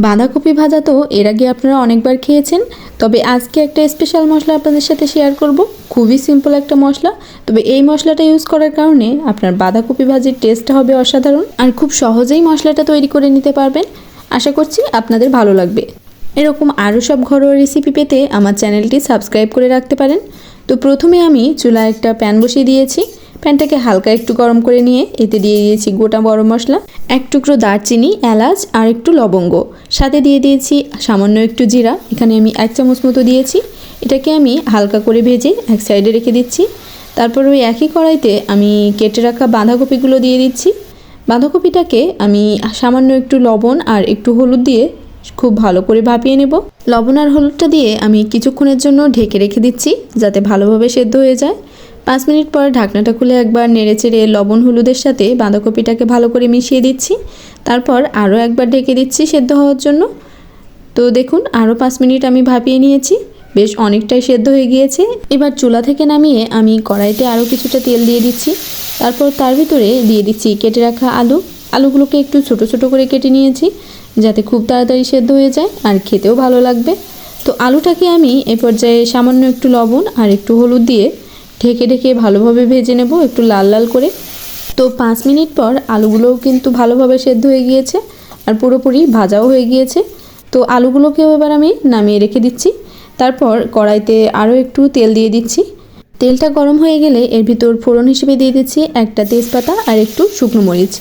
বাঁধাকপি ভাজা তো এর আগে আপনারা অনেকবার খেয়েছেন, তবে আজকে একটা স্পেশাল মশলা আপনাদের সাথে শেয়ার করব। খুবই সিম্পল একটা মশলা, তবে এই মশলাটা ইউজ করার কারণে আপনার বাঁধাকপি ভাজির টেস্টটা হবে অসাধারণ, আর খুব সহজেই মশলাটা তৈরি করে নিতে পারবেন। আশা করছি আপনাদের ভালো লাগবে। এরকম আরও সব ঘরোয়া রেসিপি পেতে আমার চ্যানেলটি সাবস্ক্রাইব করে রাখতে পারেন। তো প্রথমে আমি চুলায় একটা প্যান বসিয়ে দিয়েছি। প্যানটাকে হালকা একটু গরম করে নিয়ে এতে দিয়ে দিয়েছি গোটা গরম মশলা, এক টুকরো দারচিনি, এলাচ আর একটু লবঙ্গ, সাথে দিয়ে দিয়েছি সামান্য একটু জিরা। এখানে আমি 1 চামচ মতো দিয়েছি। এটাকে আমি হালকা করে ভেজে এক সাইডে রেখে দিচ্ছি। তারপর ওই একই কড়াইতে আমি কেটে রাখা বাঁধাকপিগুলো দিয়ে দিচ্ছি। বাঁধাকপিটাকে আমি সামান্য একটু লবণ আর একটু হলুদ দিয়ে খুব ভালো করে ভাপিয়ে নেব। লবণ আর হলুদটা দিয়ে আমি কিছুক্ষণের জন্য ঢেকে রেখে দিচ্ছি, যাতে ভালোভাবে সেদ্ধ হয়ে যায়। 5 মিনিট পর ঢাকনাটা খুলে একবার নেড়েচেড়ে লবণ হলুদের সাথে বাঁধাকপিটাকে ভালো করে মিশিয়ে দিচ্ছি। তারপর আরও একবার ঢেকে দিচ্ছি সেদ্ধ হওয়ার জন্য। তো দেখুন, আরও 5 মিনিট আমি ভাপিয়ে নিয়েছি, বেশ অনেকটাই সেদ্ধ হয়ে গিয়েছে। এবার চুলা থেকে নামিয়ে আমি কড়াইতে আরও কিছুটা তেল দিয়ে দিচ্ছি। তারপর তার ভিতরে দিয়ে দিচ্ছি কেটে রাখা আলুগুলোকে একটু ছোট ছোট করে কেটে নিয়েছি, যাতে খুব তাড়াতাড়ি সেদ্ধ হয়ে যায় আর খেতেও ভালো লাগবে। তো আলুটাকে আমি এ পর্যায়ে সামান্য একটু লবণ আর একটু হলুদ দিয়ে ঢেকে ঢেকে ভালোভাবে ভেজে নেব, একটু লাল লাল করে। তো 5 মিনিট পর আলুগুলোও কিন্তু ভালোভাবে সেদ্ধ হয়ে গিয়েছে আর পুরোপুরি ভাজাও হয়ে গিয়েছে। তো আলুগুলোকেও এবার আমি নামিয়ে রেখে দিচ্ছি। তারপর কড়াইতে আরও একটু তেল দিয়ে দিচ্ছি। তেলটা গরম হয়ে গেলে এর ভিতর ফোড়ন হিসেবে দিয়ে দিচ্ছি একটা তেজপাতা আর একটু শুকনো মরিচ,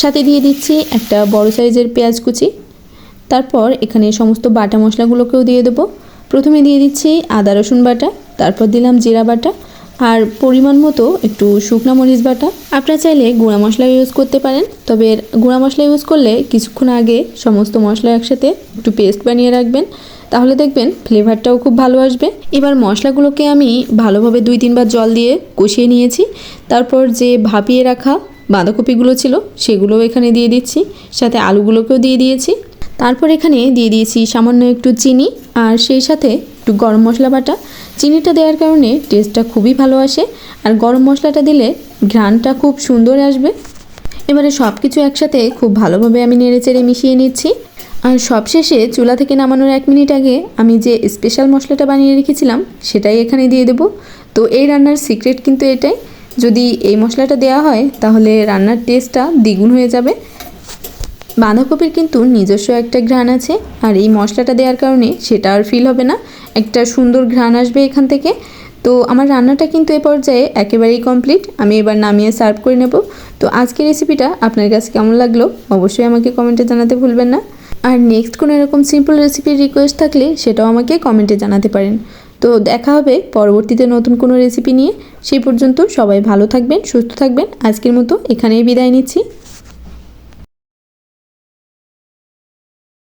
সাথে দিয়ে দিচ্ছি একটা বড় সাইজের পেঁয়াজ কুচি। তারপর এখানে সমস্ত বাটা মশলাগুলোকেও দিয়ে দেবো। প্রথমে দিয়ে দিচ্ছি আদা রসুন বাটা, তারপর দিলাম জিরা বাটা আর পরিমাণ মতো একটু শুকনো মরিচ বাটা। আপনারা চাইলে গুঁড়া মশলা ইউজ করতে পারেন, তবে গুঁড়া মশলা ইউজ করলে কিছুক্ষণ আগে সমস্ত মশলা একসাথে একটু পেস্ট বানিয়ে রাখবেন, তাহলে দেখবেন ফ্লেভারটাও খুব ভালো আসবে। এবার মশলাগুলোকে আমি ভালোভাবে 2-3 বার জল দিয়ে কষিয়ে নিয়েছি। তারপর যে ভাপিয়ে রাখা বাঁধাকপিগুলো ছিল সেগুলোও এখানে দিয়ে দিচ্ছি, সাথে আলুগুলোকেও দিয়ে দিয়েছি। তারপর এখানে দিয়ে দিয়েছি সামান্য একটু চিনি আর সেই সাথে একটু গরম মশলা বাটা। চিনিটা দেওয়ার কারণে টেস্টটা খুবই ভালো আসে, আর গরম মশলাটা দিলে ঘ্রাণটা খুব সুন্দর আসবে। এবারে সব কিছু একসাথে খুব ভালোভাবে আমি নেড়েচেড়ে মিশিয়ে নিচ্ছি। আর সবশেষে চুলা থেকে নামানোর 1 মিনিট আগে আমি যে স্পেশাল মশলাটা বানিয়ে রেখেছিলাম সেটাই এখানে দিয়ে দেবো। তো এই রান্নার সিক্রেট কিন্তু এটাই, যদি এই মশলাটা দেওয়া হয় তাহলে রান্নার টেস্টটা দ্বিগুণ হয়ে যাবে। বাঁধাকপির কিন্তু নিজস্ব একটা ঘ্রাণ আছে, আর এই মশলাটা দেওয়ার কারণে সেটা আর ফিল হবে না, একটা সুন্দর ঘ্রাণ আসবে এখান থেকে। তো আমার রান্নাটা কিন্তু এ পর্যায়ে একেবারেই কমপ্লিট। আমি এবার নামিয়ে সার্ভ করে নেব। তো আজকের রেসিপিটা আপনার কাছে কেমন লাগলো অবশ্যই আমাকে কমেন্টে জানাতে ভুলবেন না। আর নেক্সট কোনো এরকম সিম্পল রেসিপির রিকোয়েস্ট থাকলে সেটাও আমাকে কমেন্টে জানাতে পারেন। তো দেখা হবে পরবর্তীতে নতুন কোনো রেসিপি নিয়ে। সেই পর্যন্ত সবাই ভালো থাকবেন, সুস্থ থাকবেন। আজকের মতো এখানেই বিদায় নিচ্ছি।